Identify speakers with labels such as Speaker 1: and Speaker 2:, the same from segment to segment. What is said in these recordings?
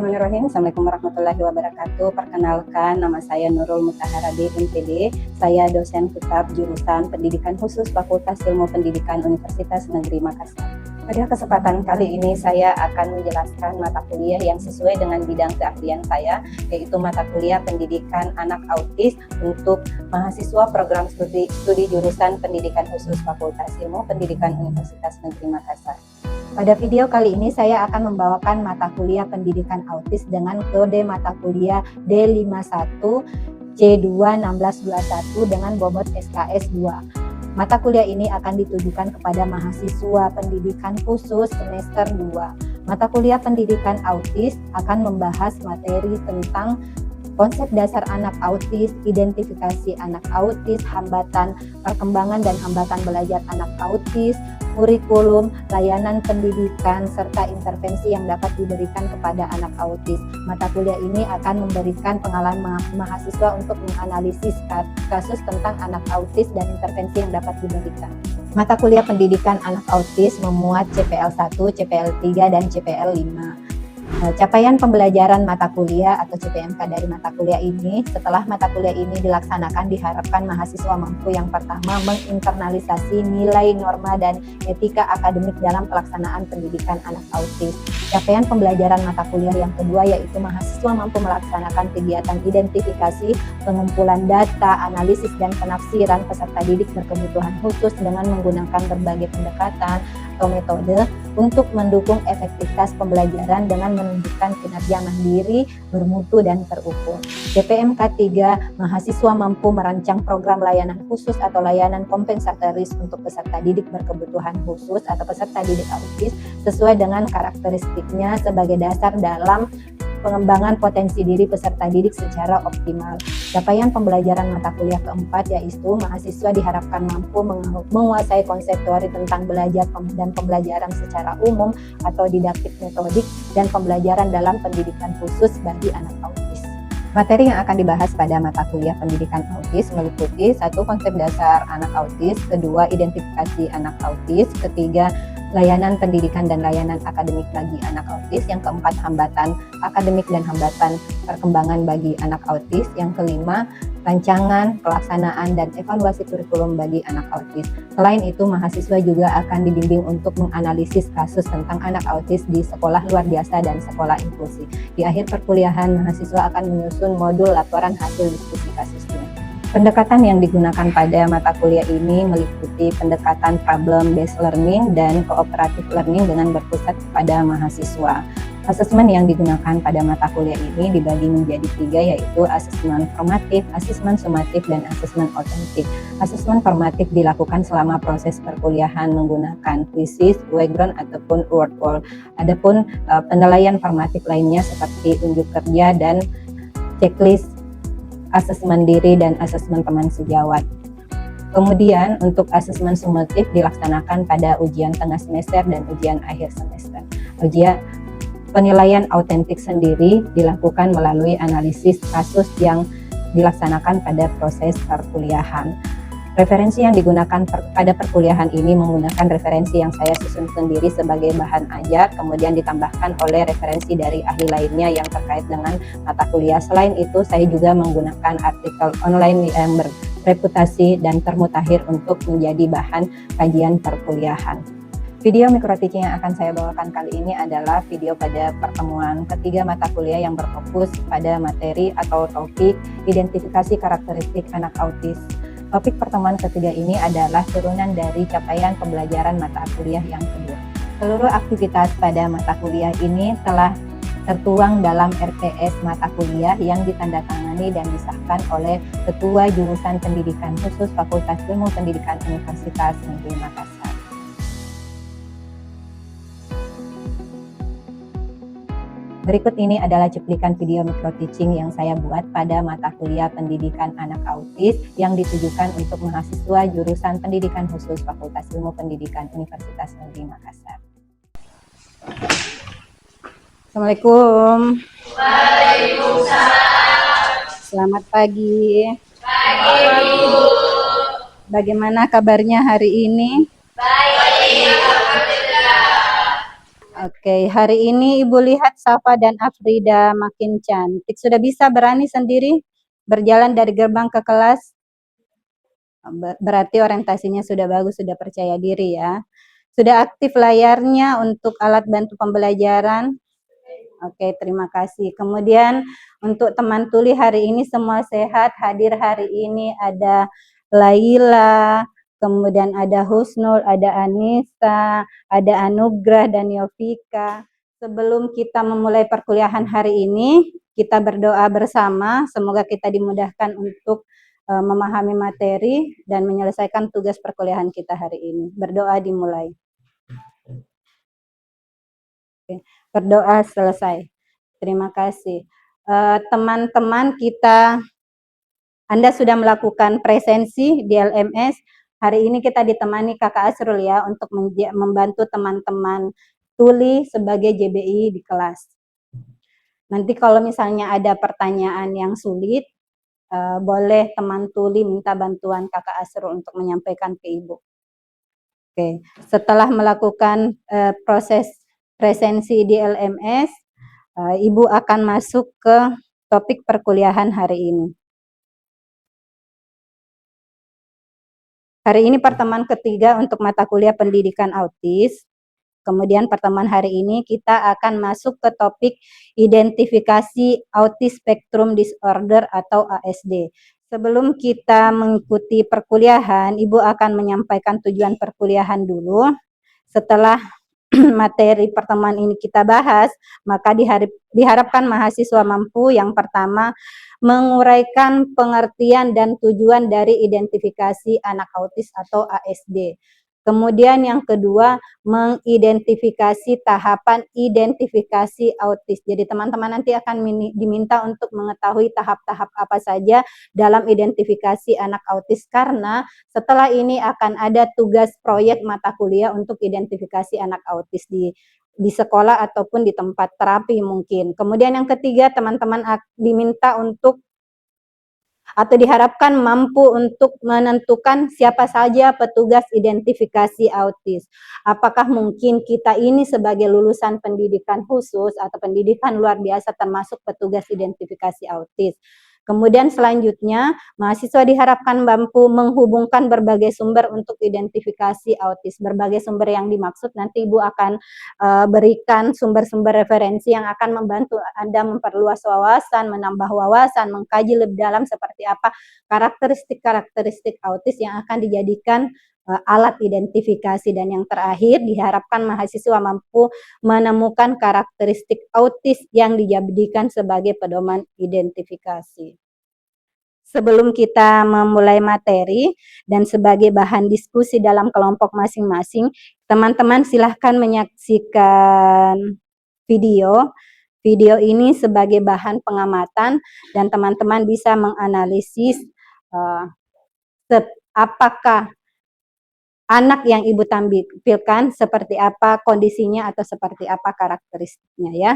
Speaker 1: Bismillahirrahmanirrahim. Assalamualaikum warahmatullahi wabarakatuh. Perkenalkan, nama saya Nurul Mutaharabi, MPD. Saya dosen kitab jurusan Pendidikan Khusus Fakultas Ilmu Pendidikan Universitas Negeri Makassar. Pada kesempatan kali ini saya akan menjelaskan mata kuliah yang sesuai dengan bidang keahlian saya, yaitu mata kuliah Pendidikan Anak Autis untuk mahasiswa program studi jurusan Pendidikan Khusus Fakultas Ilmu Pendidikan Universitas Negeri Makassar. Pada video kali ini saya akan membawakan mata kuliah Pendidikan Autis dengan kode mata kuliah D51 C2 1621 dengan bobot SKS 2. Mata kuliah ini akan ditujukan kepada mahasiswa pendidikan khusus semester 2. Mata kuliah Pendidikan Autis akan membahas materi tentang konsep dasar anak autis, identifikasi anak autis, hambatan perkembangan dan hambatan belajar anak autis, kurikulum, layanan pendidikan, serta intervensi yang dapat diberikan kepada anak autis. Mata kuliah ini akan memberikan pengalaman mahasiswa untuk menganalisis kasus tentang anak autis dan intervensi yang dapat diberikan. Mata kuliah Pendidikan Anak Autis memuat CPL 1, CPL 3, dan CPL 5. Capaian pembelajaran mata kuliah atau CPMK dari mata kuliah ini, setelah mata kuliah ini dilaksanakan, diharapkan mahasiswa mampu yang pertama menginternalisasi nilai, norma, dan etika akademik dalam pelaksanaan pendidikan anak autis. Capaian pembelajaran mata kuliah yang kedua yaitu mahasiswa mampu melaksanakan kegiatan identifikasi, pengumpulan data, analisis, dan penafsiran peserta didik berkebutuhan khusus dengan menggunakan berbagai pendekatan atau metode untuk mendukung efektivitas pembelajaran dengan menunjukkan kinerja mandiri, bermutu, dan terukur. CPMK 3, mahasiswa mampu merancang program layanan khusus atau layanan kompensatoris untuk peserta didik berkebutuhan khusus atau peserta didik autis sesuai dengan karakteristiknya sebagai dasar dalam pengembangan potensi diri peserta didik secara optimal. Capaian pembelajaran mata kuliah keempat yaitu mahasiswa diharapkan mampu menguasai konsep teori tentang belajar dan pembelajaran secara umum atau didaktik metodik dan pembelajaran dalam pendidikan khusus bagi anak autis. Materi yang akan dibahas pada mata kuliah Pendidikan Autis meliputi 1. Konsep dasar anak autis, 2. Identifikasi anak autis, 3. Layanan pendidikan dan layanan akademik bagi anak autis, yang keempat hambatan akademik dan hambatan perkembangan bagi anak autis, yang kelima rancangan, pelaksanaan, dan evaluasi kurikulum bagi anak autis. Selain itu, mahasiswa juga akan dibimbing untuk menganalisis kasus tentang anak autis di sekolah luar biasa dan sekolah inklusi. Di akhir perkuliahan, mahasiswa akan menyusun modul laporan hasil diskusi kasusnya. Pendekatan yang digunakan pada mata kuliah ini meliputi pendekatan problem-based learning dan cooperative learning dengan berpusat pada mahasiswa. Asesmen yang digunakan pada mata kuliah ini dibagi menjadi 3, yaitu asesmen formatif, asesmen sumatif, dan asesmen otentik. Asesmen formatif dilakukan selama proses perkuliahan menggunakan kuisis, background, ataupun word wall. Adapun penilaian formatif lainnya seperti unjuk kerja dan checklist asesmen diri dan asesmen teman sejawat. Kemudian untuk asesmen sumatif dilaksanakan pada ujian tengah semester dan ujian akhir semester. Penilaian autentik sendiri dilakukan melalui analisis kasus yang dilaksanakan pada proses perkuliahan. Referensi yang digunakan pada perkuliahan ini menggunakan referensi yang saya susun sendiri sebagai bahan ajar, kemudian ditambahkan oleh referensi dari ahli lainnya yang terkait dengan mata kuliah. Selain itu, saya juga menggunakan artikel online yang bereputasi dan termutakhir untuk menjadi bahan kajian perkuliahan. Video mikro teaching yang akan saya bawakan kali ini adalah video pada pertemuan ketiga mata kuliah yang berfokus pada materi atau topik identifikasi karakteristik anak autis. Topik pertemuan ketiga ini adalah turunan dari capaian pembelajaran mata kuliah yang kedua. Seluruh aktivitas pada mata kuliah ini telah tertuang dalam RPS mata kuliah yang ditandatangani dan disahkan oleh Ketua Jurusan Pendidikan Khusus Fakultas Ilmu Pendidikan Universitas Negeri Makassar. Berikut ini adalah cuplikan video micro teaching yang saya buat pada mata kuliah Pendidikan Anak Autis yang ditujukan untuk mahasiswa jurusan Pendidikan Khusus Fakultas Ilmu Pendidikan Universitas Negeri Makassar. Assalamualaikum.
Speaker 2: Waalaikumsalam.
Speaker 1: Selamat pagi.
Speaker 2: Pagi, Bu.
Speaker 1: Bagaimana kabarnya hari ini?
Speaker 2: Baik, alhamdulillah.
Speaker 1: Oke, hari ini Ibu lihat Safa dan Afrida makin cantik. Sudah bisa berani sendiri berjalan dari gerbang ke kelas? Berarti orientasinya sudah bagus, sudah percaya diri ya. Sudah aktif layarnya untuk alat bantu pembelajaran? Oke, terima kasih. Kemudian untuk teman tuli hari ini semua sehat. Hadir hari ini ada Laila, kemudian ada Husnul, ada Anissa, ada Anugrah dan Yovika. Sebelum kita memulai perkuliahan hari ini, kita berdoa bersama. Semoga kita dimudahkan untuk memahami materi dan menyelesaikan tugas perkuliahan kita hari ini. Berdoa dimulai. Oke, berdoa selesai. Terima kasih. Teman-teman Anda sudah melakukan presensi di LMS. Hari ini kita ditemani Kakak Asrul ya untuk membantu teman-teman tuli sebagai JBI di kelas. Nanti kalau misalnya ada pertanyaan yang sulit, boleh teman tuli minta bantuan Kakak Asrul untuk menyampaikan ke Ibu. Oke, setelah melakukan proses presensi di LMS, Ibu akan masuk ke topik perkuliahan hari ini. Hari ini pertemuan ketiga untuk mata kuliah pendidikan autis. Kemudian pertemuan hari ini kita akan masuk ke topik identifikasi autis spectrum disorder atau ASD. Sebelum kita mengikuti perkuliahan, Ibu akan menyampaikan tujuan perkuliahan dulu. Setelah materi pertemuan ini kita bahas, maka diharapkan mahasiswa mampu yang pertama menguraikan pengertian dan tujuan dari identifikasi anak autis atau ASD. Kemudian yang kedua, mengidentifikasi tahapan identifikasi autis. Jadi teman-teman nanti akan diminta untuk mengetahui tahap-tahap apa saja dalam identifikasi anak autis, karena setelah ini akan ada tugas proyek mata kuliah untuk identifikasi anak autis di sekolah ataupun di tempat terapi mungkin. Kemudian yang ketiga, teman-teman diminta untuk atau diharapkan mampu untuk menentukan siapa saja petugas identifikasi autis. Apakah mungkin kita ini sebagai lulusan pendidikan khusus atau pendidikan luar biasa termasuk petugas identifikasi autis. Kemudian selanjutnya, mahasiswa diharapkan mampu menghubungkan berbagai sumber untuk identifikasi autis. Berbagai sumber yang dimaksud nanti Ibu akan berikan sumber-sumber referensi yang akan membantu Anda memperluas wawasan, menambah wawasan, mengkaji lebih dalam seperti apa karakteristik-karakteristik autis yang akan dijadikan alat identifikasi. Dan yang terakhir, diharapkan mahasiswa mampu menemukan karakteristik autis yang dijadikan sebagai pedoman identifikasi. Sebelum kita memulai materi dan sebagai bahan diskusi dalam kelompok masing-masing, teman-teman silahkan menyaksikan video. Video ini sebagai bahan pengamatan dan teman-teman bisa menganalisis apakah anak yang Ibu tampilkan seperti apa kondisinya atau seperti apa karakteristiknya ya.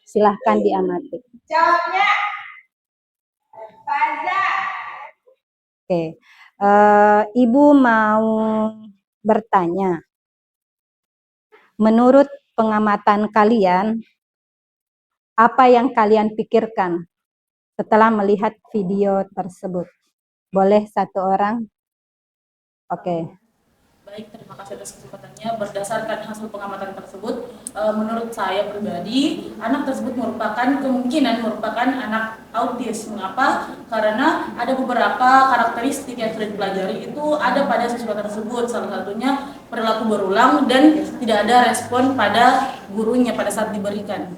Speaker 1: Silahkan diamati. Jawabnya. Oke, Ibu mau bertanya. Menurut pengamatan kalian, apa yang kalian pikirkan setelah melihat video tersebut? Boleh satu orang? Oke.
Speaker 2: Baik, terima kasih atas kesempatannya. Berdasarkan hasil pengamatan tersebut, menurut saya pribadi, anak tersebut kemungkinan merupakan anak autis. Mengapa? Karena ada beberapa karakteristik yang sudah dipelajari itu ada pada siswa tersebut. Salah satunya perilaku berulang dan tidak ada respon pada gurunya pada saat diberikan.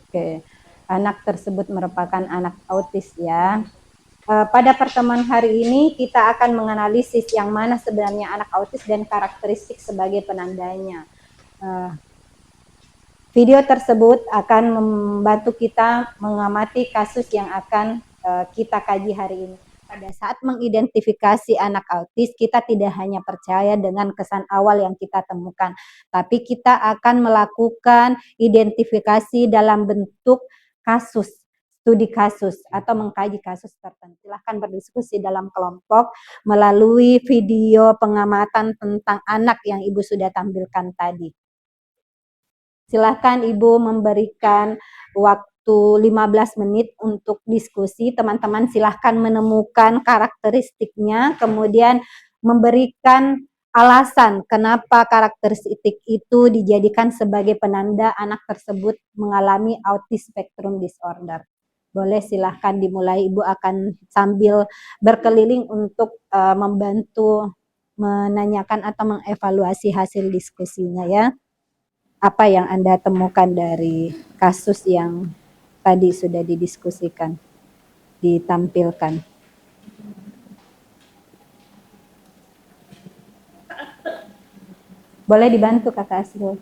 Speaker 1: Oke, anak tersebut merupakan anak autis ya. Pada pertemuan hari ini kita akan menganalisis yang mana sebenarnya anak autis dan karakteristik sebagai penandanya. Video tersebut akan membantu kita mengamati kasus yang akan kita kaji hari ini. Pada saat mengidentifikasi anak autis, kita tidak hanya percaya dengan kesan awal yang kita temukan, tapi kita akan melakukan identifikasi dalam bentuk kasus. studi kasus atau mengkaji kasus tertentu. Silahkan berdiskusi dalam kelompok melalui video pengamatan tentang anak yang Ibu sudah tampilkan tadi. Silahkan Ibu memberikan waktu 15 menit untuk diskusi. Teman-teman silahkan menemukan karakteristiknya, kemudian memberikan alasan kenapa karakteristik itu dijadikan sebagai penanda anak tersebut mengalami autism spectrum disorder. Boleh silahkan dimulai, Ibu akan sambil berkeliling untuk membantu menanyakan atau mengevaluasi hasil diskusinya ya. Apa yang Anda temukan dari kasus yang tadi sudah didiskusikan, ditampilkan? Boleh dibantu Kakak Asrul.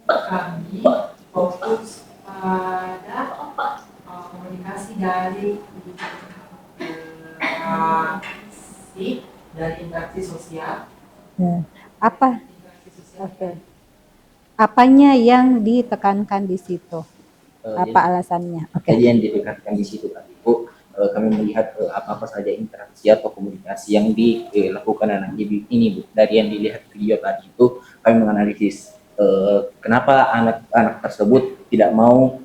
Speaker 3: Kami fokus pada komunikasi dari interaksi sosial.
Speaker 1: Apa?
Speaker 3: Interaksi sosial.
Speaker 1: Oke. Apanya yang ditekankan di situ? Apa alasannya?
Speaker 4: Jadi yang ditekankan di situ tadi Bu, kami melihat apa-apa saja interaksi atau komunikasi yang dilakukan anak didik ini Bu. Dari yang dilihat video tadi itu kami menganalisis kenapa anak-anak tersebut tidak mau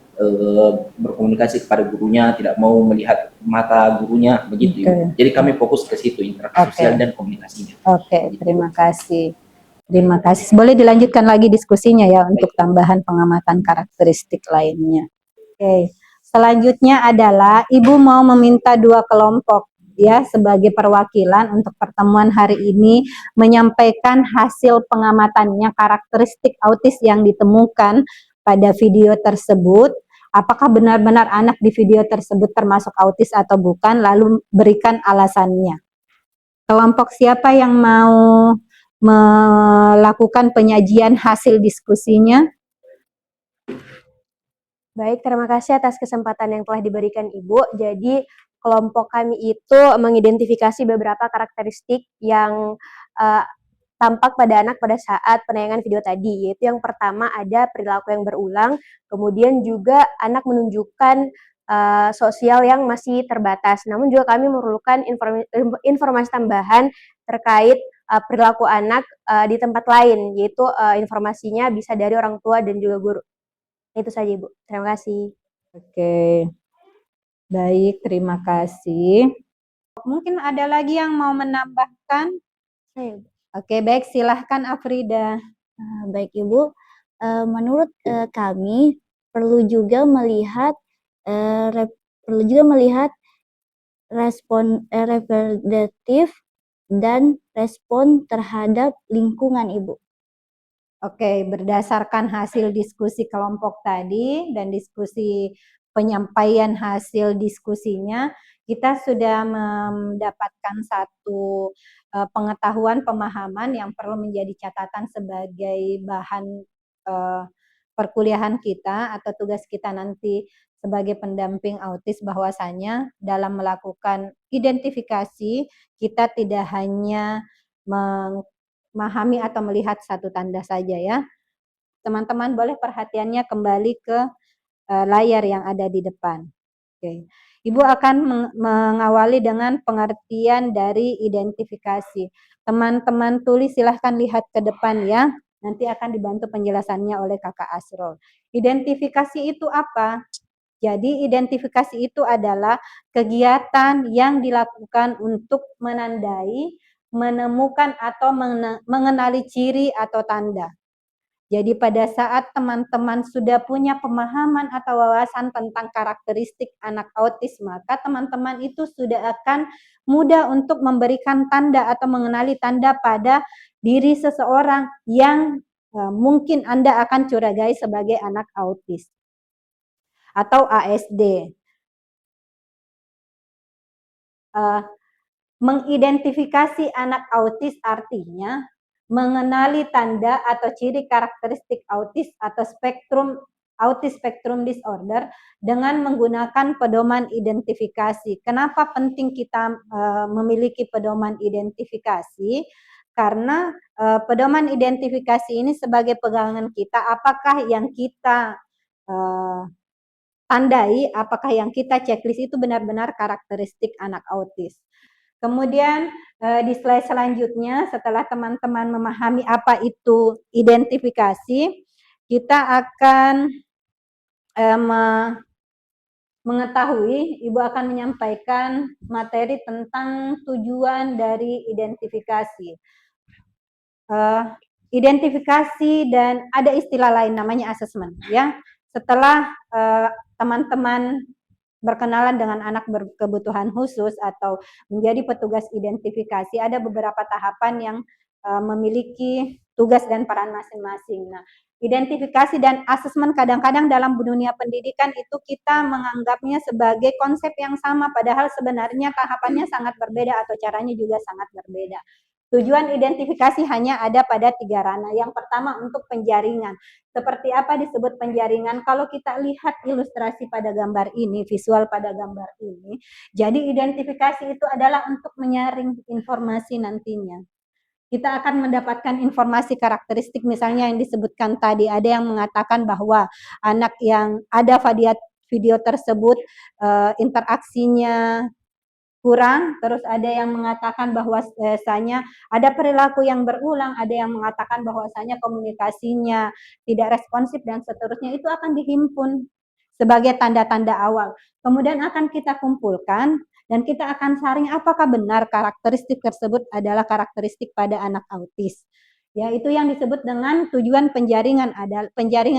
Speaker 4: berkomunikasi kepada gurunya, tidak mau melihat mata gurunya, begitu.
Speaker 1: Okay.
Speaker 4: Jadi kami fokus ke situ, interaksi sosial dan komunikasinya.
Speaker 1: Oke, terima kasih. Terima kasih. Boleh dilanjutkan lagi diskusinya ya untuk tambahan pengamatan karakteristik lainnya. Oke. Selanjutnya adalah Ibu mau meminta dua kelompok ya sebagai perwakilan untuk pertemuan hari ini menyampaikan hasil pengamatannya karakteristik autis yang ditemukan pada video tersebut. Apakah benar-benar anak di video tersebut termasuk autis atau bukan, lalu berikan alasannya. Kelompok siapa yang mau melakukan penyajian hasil diskusinya?
Speaker 5: Baik, terima kasih atas kesempatan yang telah diberikan Ibu. Jadi, kelompok kami itu mengidentifikasi beberapa karakteristik yang tampak pada anak pada saat penayangan video tadi, yaitu yang pertama ada perilaku yang berulang, kemudian juga anak menunjukkan sosial yang masih terbatas. Namun juga kami memerlukan informasi tambahan terkait perilaku anak di tempat lain, yaitu informasinya bisa dari orang tua dan juga guru. Itu saja Ibu, terima kasih.
Speaker 1: Oke, baik, terima kasih. Mungkin ada lagi yang mau menambahkan? Oke, baik, silahkan Afrida.
Speaker 6: Baik Ibu, menurut kami perlu juga melihat respon reproductive dan respon terhadap lingkungan Ibu.
Speaker 1: Oke, berdasarkan hasil diskusi kelompok tadi dan diskusi penyampaian hasil diskusinya, kita sudah mendapatkan satu pengetahuan, pemahaman yang perlu menjadi catatan sebagai bahan perkuliahan kita atau tugas kita nanti sebagai pendamping autis, bahwasanya dalam melakukan identifikasi kita tidak hanya memahami atau melihat satu tanda saja ya. Teman-teman boleh perhatiannya kembali ke layar yang ada di depan. Oke. Ibu akan mengawali dengan pengertian dari identifikasi. Teman-teman tulis, silahkan lihat ke depan ya. Nanti akan dibantu penjelasannya oleh Kakak Asrul. Identifikasi itu apa? Jadi identifikasi itu adalah kegiatan yang dilakukan untuk menandai, menemukan atau mengenali ciri atau tanda. Jadi pada saat teman-teman sudah punya pemahaman atau wawasan tentang karakteristik anak autis, maka teman-teman itu sudah akan mudah untuk memberikan tanda atau mengenali tanda pada diri seseorang yang mungkin Anda akan curigai sebagai anak autis atau ASD. Mengidentifikasi anak autis artinya mengenali tanda atau ciri karakteristik autis atau autis spectrum disorder dengan menggunakan pedoman identifikasi. Kenapa penting kita memiliki pedoman identifikasi? Karena pedoman identifikasi ini sebagai pegangan kita, apakah yang kita tandai apakah yang kita checklist itu benar-benar karakteristik anak autis. Kemudian di slide selanjutnya, setelah teman-teman memahami apa itu identifikasi, kita akan mengetahui, Ibu akan menyampaikan materi tentang tujuan dari identifikasi. Identifikasi dan ada istilah lain namanya assessment, ya. Setelah teman-teman berkenalan dengan anak berkebutuhan khusus atau menjadi petugas identifikasi, ada beberapa tahapan yang memiliki tugas dan peran masing-masing. Nah, identifikasi dan asesmen kadang-kadang dalam dunia pendidikan itu kita menganggapnya sebagai konsep yang sama, padahal sebenarnya tahapannya sangat berbeda atau caranya juga sangat berbeda. Tujuan identifikasi hanya ada pada 3 ranah. Yang pertama untuk penjaringan. Seperti apa disebut penjaringan? Kalau kita lihat ilustrasi pada gambar ini, visual pada gambar ini, jadi identifikasi itu adalah untuk menyaring informasi nantinya. Kita akan mendapatkan informasi karakteristik, misalnya yang disebutkan tadi, ada yang mengatakan bahwa anak yang ada video tersebut interaksinya kurang, terus ada yang mengatakan bahwasanya ada perilaku yang berulang, ada yang mengatakan bahwasanya komunikasinya tidak responsif dan seterusnya, itu akan dihimpun sebagai tanda-tanda awal. Kemudian akan kita kumpulkan dan kita akan saring apakah benar karakteristik tersebut adalah karakteristik pada anak autis. Ya, itu yang disebut dengan tujuan penjaringan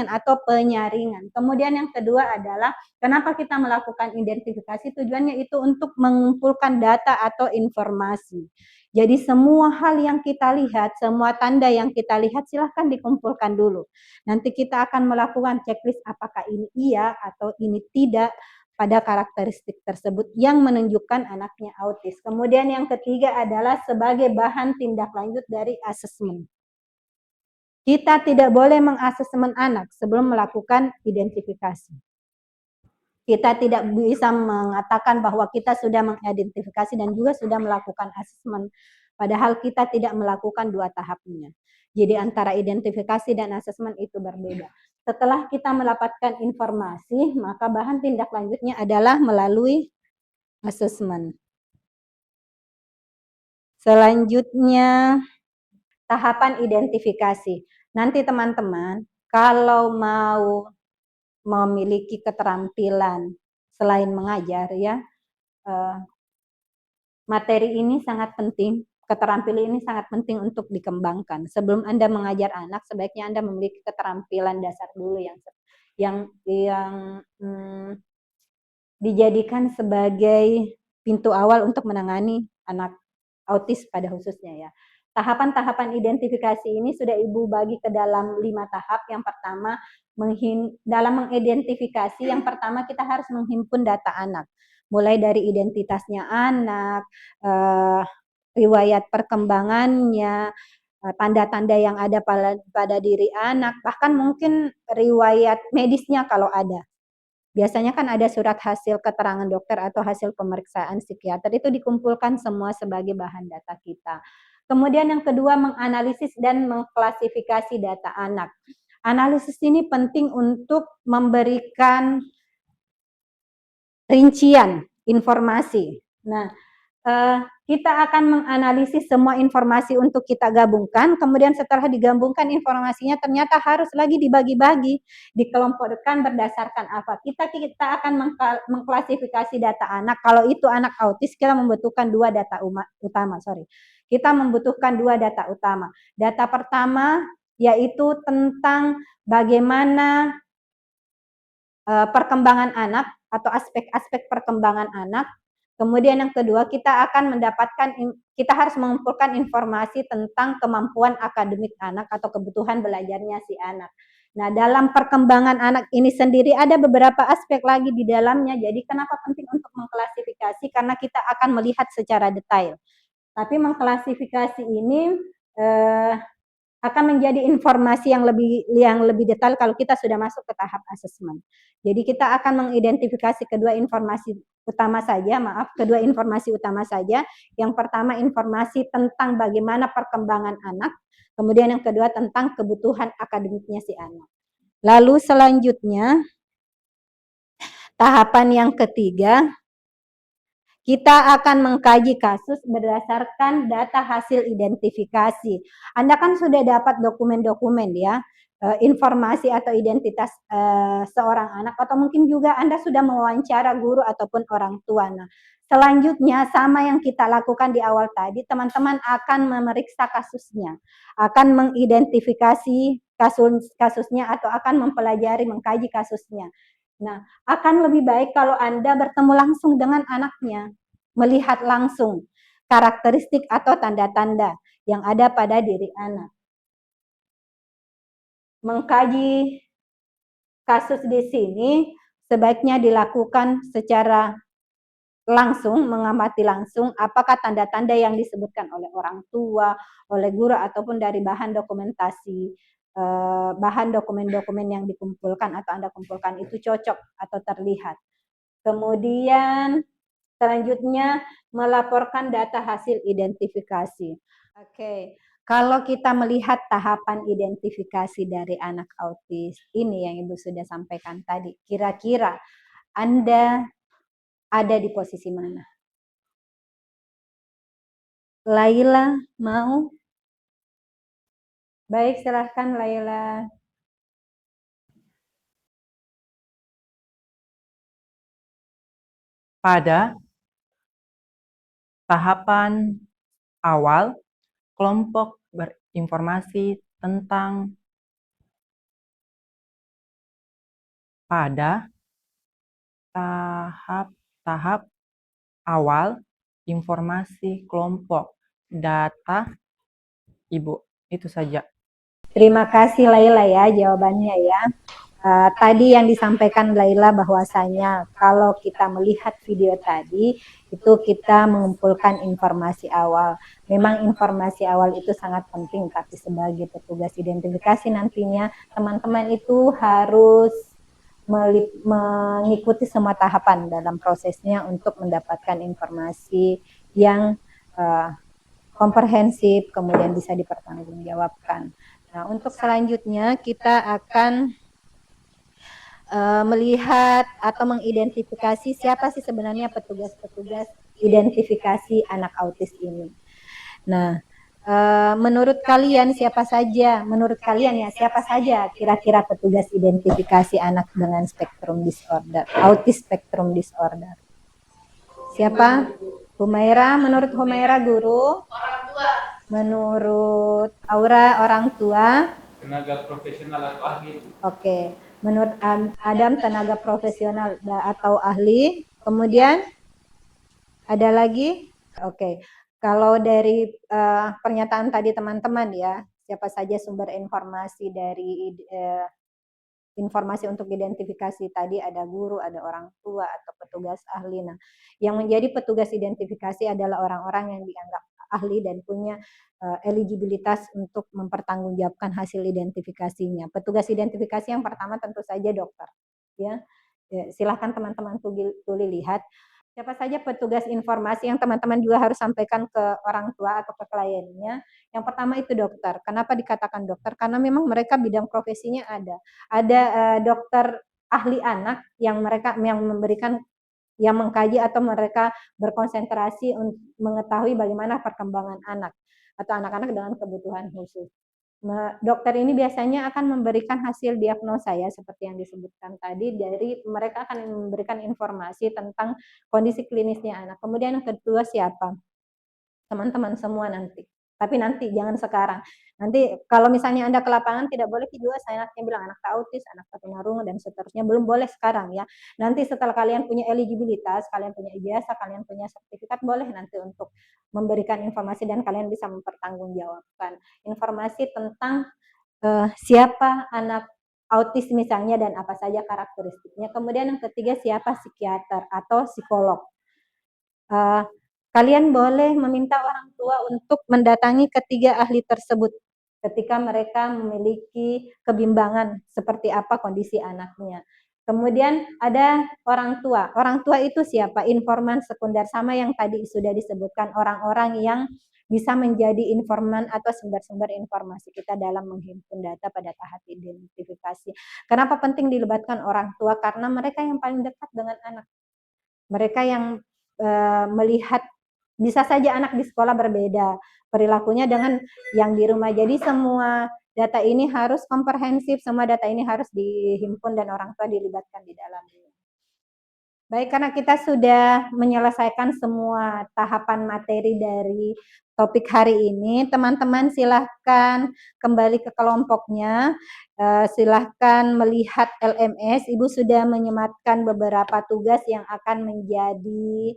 Speaker 1: atau penyaringan. Kemudian yang kedua adalah kenapa kita melakukan identifikasi? Tujuannya itu untuk mengumpulkan data atau informasi. Jadi semua hal yang kita lihat, semua tanda yang kita lihat silahkan dikumpulkan dulu. Nanti kita akan melakukan checklist apakah ini iya atau ini tidak pada karakteristik tersebut yang menunjukkan anaknya autis. Kemudian yang ketiga adalah sebagai bahan tindak lanjut dari asesmen. Kita tidak boleh mengasesmen anak sebelum melakukan identifikasi. Kita tidak bisa mengatakan bahwa kita sudah mengidentifikasi dan juga sudah melakukan asesmen, padahal kita tidak melakukan 2 tahapnya. Jadi antara identifikasi dan asesmen itu berbeda. Setelah kita mendapatkan informasi, maka bahan tindak lanjutnya adalah melalui asesmen. Selanjutnya, tahapan identifikasi. Nanti teman-teman, kalau mau memiliki keterampilan selain mengajar ya, materi ini sangat penting, keterampilan ini sangat penting untuk dikembangkan. Sebelum Anda mengajar anak, sebaiknya Anda memiliki keterampilan dasar dulu yang dijadikan sebagai pintu awal untuk menangani anak autis pada khususnya ya. Tahapan-tahapan identifikasi ini sudah Ibu bagi ke dalam 5 tahap. Yang pertama, dalam mengidentifikasi, yang pertama kita harus menghimpun data anak. Mulai dari identitasnya anak, riwayat perkembangannya, tanda-tanda yang ada pada diri anak, bahkan mungkin riwayat medisnya kalau ada. Biasanya kan ada surat hasil keterangan dokter atau hasil pemeriksaan psikiater, itu dikumpulkan semua sebagai bahan data kita. Kemudian yang kedua, menganalisis dan mengklasifikasi data anak. Analisis ini penting untuk memberikan rincian informasi. Nah, kita akan menganalisis semua informasi untuk kita gabungkan, kemudian setelah digabungkan informasinya ternyata harus lagi dibagi-bagi, dikelompokkan berdasarkan apa. Kita akan mengklasifikasi data anak. Kalau itu anak autis, kita membutuhkan 2 data utama, Kita membutuhkan 2 data utama. Data pertama yaitu tentang bagaimana perkembangan anak atau aspek-aspek perkembangan anak. Kemudian yang kedua, kita harus mengumpulkan informasi tentang kemampuan akademik anak atau kebutuhan belajarnya si anak. Nah, dalam perkembangan anak ini sendiri ada beberapa aspek lagi di dalamnya. Jadi kenapa penting untuk mengklasifikasi? Karena kita akan melihat secara detail. Tapi mengklasifikasi ini akan menjadi informasi yang lebih detail kalau kita sudah masuk ke tahap asesmen. Jadi kita akan mengidentifikasi kedua informasi utama saja. Yang pertama informasi tentang bagaimana perkembangan anak, kemudian yang kedua tentang kebutuhan akademiknya si anak. Lalu selanjutnya Tahapan yang ketiga, kita akan mengkaji kasus berdasarkan data hasil identifikasi. Anda kan sudah dapat dokumen-dokumen ya, informasi atau identitas seorang anak, atau mungkin juga Anda sudah mewawancara guru ataupun orang tua. Nah, selanjutnya sama yang kita lakukan di awal tadi, teman-teman akan memeriksa kasusnya, akan mengidentifikasi kasusnya atau akan mempelajari, mengkaji kasusnya. Nah, akan lebih baik kalau Anda bertemu langsung dengan anaknya, melihat langsung karakteristik atau tanda-tanda yang ada pada diri anak. Mengkaji kasus di sini sebaiknya dilakukan secara langsung, mengamati langsung apakah tanda-tanda yang disebutkan oleh orang tua, oleh guru ataupun dari bahan dokumentasi, bahan dokumen-dokumen yang dikumpulkan atau Anda kumpulkan itu cocok atau terlihat. Kemudian selanjutnya melaporkan data hasil identifikasi. Oke, kalau kita melihat tahapan identifikasi dari anak autis ini yang Ibu sudah sampaikan tadi, kira-kira Anda ada di posisi mana? Laila mau? Baik, silahkan Laila.
Speaker 7: Pada tahapan awal, kelompok berinformasi tentang pada tahap awal informasi kelompok data Ibu. Itu saja.
Speaker 1: Terima kasih Laila ya jawabannya ya. Tadi yang disampaikan Laila bahwasanya kalau kita melihat video tadi itu kita mengumpulkan informasi awal. Memang informasi awal itu sangat penting, tapi sebagai petugas identifikasi nantinya teman-teman itu harus mengikuti semua tahapan dalam prosesnya untuk mendapatkan informasi yang komprehensif, kemudian bisa dipertanggungjawabkan. Nah, untuk selanjutnya kita akan melihat atau mengidentifikasi siapa sih sebenarnya petugas-petugas identifikasi anak autis ini. Nah, menurut kalian siapa saja? Menurut kalian ya siapa saja kira-kira petugas identifikasi anak dengan spektrum disorder, autis spektrum disorder? Siapa? Humaira, menurut Humaira guru? Orang tua. Menurut Aura orang tua?
Speaker 8: Tenaga profesional atau ahli.
Speaker 1: Oke. Menurut Adam tenaga profesional atau ahli. Kemudian ada lagi? Oke. Kalau dari pernyataan tadi teman-teman ya, siapa saja sumber informasi dari informasi untuk identifikasi tadi, ada guru, ada orang tua atau petugas ahli. Nah, yang menjadi petugas identifikasi adalah orang-orang yang dianggap ahli dan punya eligibilitas untuk mempertanggungjawabkan hasil identifikasinya. Petugas identifikasi yang pertama tentu saja dokter. Ya, silahkan teman-teman tuli lihat siapa saja petugas informasi yang teman-teman juga harus sampaikan ke orang tua atau ke kliennya. Yang pertama itu dokter. Kenapa dikatakan dokter? Karena memang mereka bidang profesinya ada. Ada dokter ahli anak yang mereka yang memberikan, yang mengkaji atau mereka berkonsentrasi untuk mengetahui bagaimana perkembangan anak atau anak-anak dengan kebutuhan khusus. Dokter ini biasanya akan memberikan hasil diagnosa ya seperti yang disebutkan tadi, dari mereka akan memberikan informasi tentang kondisi klinisnya anak. Kemudian yang kedua siapa? Teman-teman semua nanti. Tapi nanti jangan sekarang. Nanti kalau misalnya Anda ke lapangan tidak boleh juga saya anaknya bilang anak autis, anak tunarungu dan seterusnya, belum boleh sekarang ya. Nanti setelah kalian punya eligibilitas, kalian punya ijazah, kalian punya sertifikat, boleh nanti untuk memberikan informasi dan kalian bisa mempertanggungjawabkan informasi tentang siapa anak autis misalnya dan apa saja karakteristiknya. Kemudian yang ketiga siapa psikiater atau psikolog. Kalian boleh meminta orang tua untuk mendatangi ketiga ahli tersebut ketika mereka memiliki kebimbangan seperti apa kondisi anaknya. Kemudian ada orang tua. Orang tua itu siapa? Informan sekunder, sama yang tadi sudah disebutkan, orang-orang yang bisa menjadi informan atau sumber-sumber informasi kita dalam menghimpun data pada tahap identifikasi. Kenapa penting dilibatkan orang tua? Karena mereka yang paling dekat dengan anak. Mereka yang melihat, bisa saja anak di sekolah berbeda perilakunya dengan yang di rumah. Jadi semua data ini harus komprehensif, semua data ini harus dihimpun dan orang tua dilibatkan di dalamnya. Baik, karena kita sudah menyelesaikan semua tahapan materi dari topik hari ini, teman-teman silahkan kembali ke kelompoknya, silahkan melihat LMS. Ibu sudah menyematkan beberapa tugas yang akan menjadi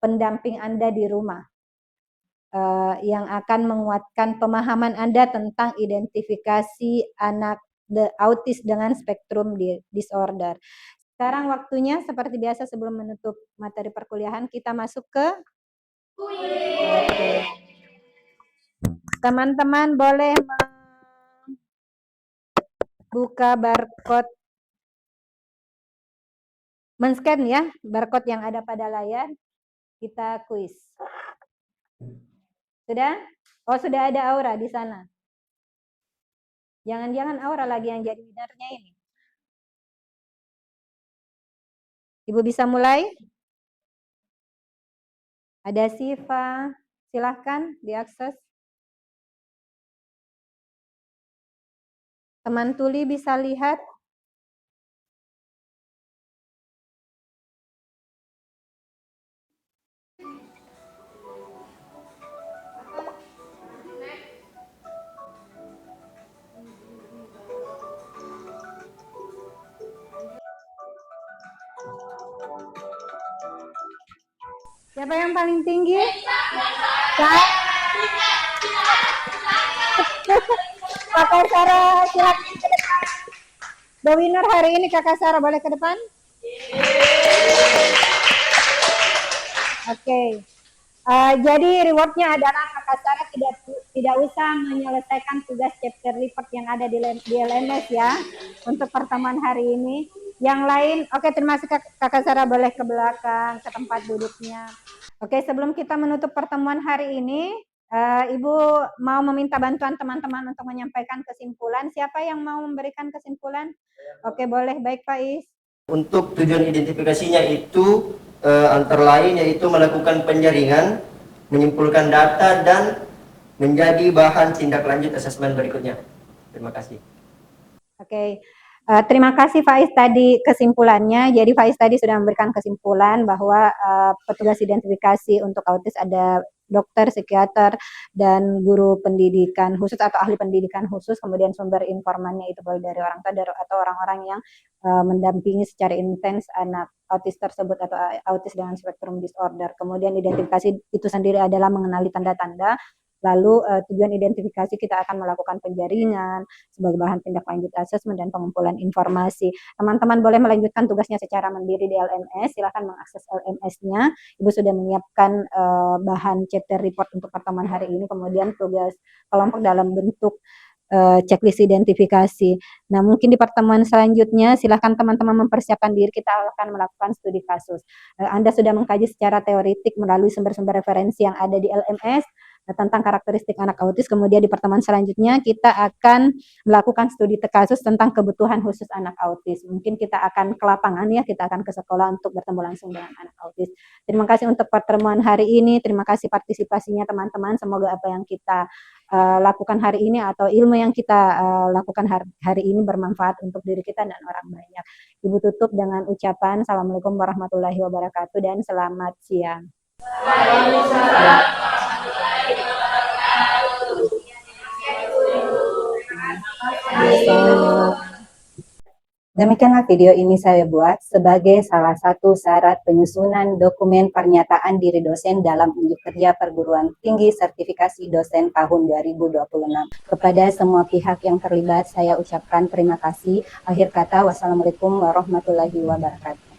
Speaker 1: pendamping Anda di rumah, yang akan menguatkan pemahaman Anda tentang identifikasi anak autis dengan spektrum disorder. Sekarang waktunya seperti biasa sebelum menutup materi perkuliahan kita masuk ke kuis. Teman-teman boleh buka barcode, men-scan ya barcode yang ada pada layar. Kita kuis. Sudah? Oh, sudah ada Aura di sana. Jangan-jangan Aura lagi yang jadi leadernya ini. Ibu bisa mulai? Ada Siva, silahkan diakses. Teman tuli bisa lihat. Siapa yang paling tinggi? Kakak Sarah, silakan ke depan. The winner hari ini Kakak Sarah, boleh ke depan? Oke. Jadi rewardnya adalah Kakak Sarah tidak usah menyelesaikan tugas chapter report yang ada di LMS ya untuk pertemuan hari ini. Yang lain, oke, terima kasih Kakak Sarah, boleh ke belakang ke tempat duduknya. Oke, sebelum kita menutup pertemuan hari ini, Ibu mau meminta bantuan teman-teman untuk menyampaikan kesimpulan. Siapa yang mau memberikan kesimpulan? Oke, boleh. Baik, Pak Is.
Speaker 9: Untuk tujuan identifikasinya itu antara lain yaitu melakukan penjaringan, menyimpulkan data, dan menjadi bahan tindak lanjut asesmen berikutnya. Terima kasih.
Speaker 1: Oke. Terima kasih Faiz tadi kesimpulannya. Jadi Faiz tadi sudah memberikan kesimpulan bahwa petugas identifikasi untuk autis ada dokter, psikiater, dan guru pendidikan khusus atau ahli pendidikan khusus. Kemudian sumber informannya itu boleh dari orang tua atau orang-orang yang mendampingi secara intens anak autis tersebut atau autis dengan spektrum disorder. Kemudian identifikasi itu sendiri adalah mengenali tanda-tanda. Lalu tujuan identifikasi kita akan melakukan penjaringan sebagai bahan tindak lanjut asesmen dan pengumpulan informasi. Teman-teman boleh melanjutkan tugasnya secara mandiri di LMS. Silakan mengakses LMS-nya. Ibu sudah menyiapkan bahan chapter report untuk pertemuan hari ini. Kemudian tugas kelompok dalam bentuk checklist identifikasi. Nah, mungkin di pertemuan selanjutnya silakan teman-teman mempersiapkan diri, kita akan melakukan studi kasus. Anda sudah mengkaji secara teoritik melalui sumber-sumber referensi yang ada di LMS tentang karakteristik anak autis. Kemudian di pertemuan selanjutnya kita akan melakukan studi kasus tentang kebutuhan khusus anak autis. Mungkin kita akan ke lapangan ya, kita akan ke sekolah untuk bertemu langsung dengan anak autis. Terima kasih untuk pertemuan hari ini. Terima kasih partisipasinya teman-teman. Semoga apa yang kita lakukan hari ini atau ilmu yang kita lakukan hari ini bermanfaat untuk diri kita dan orang banyak. Ibu tutup dengan ucapan Assalamualaikum warahmatullahi wabarakatuh dan selamat siang. Demikianlah video ini saya buat sebagai salah satu syarat penyusunan dokumen pernyataan diri dosen dalam unjuk kerja perguruan tinggi sertifikasi dosen tahun 2026. Kepada semua pihak yang terlibat saya ucapkan terima kasih. Akhir kata, wassalamualaikum warahmatullahi wabarakatuh.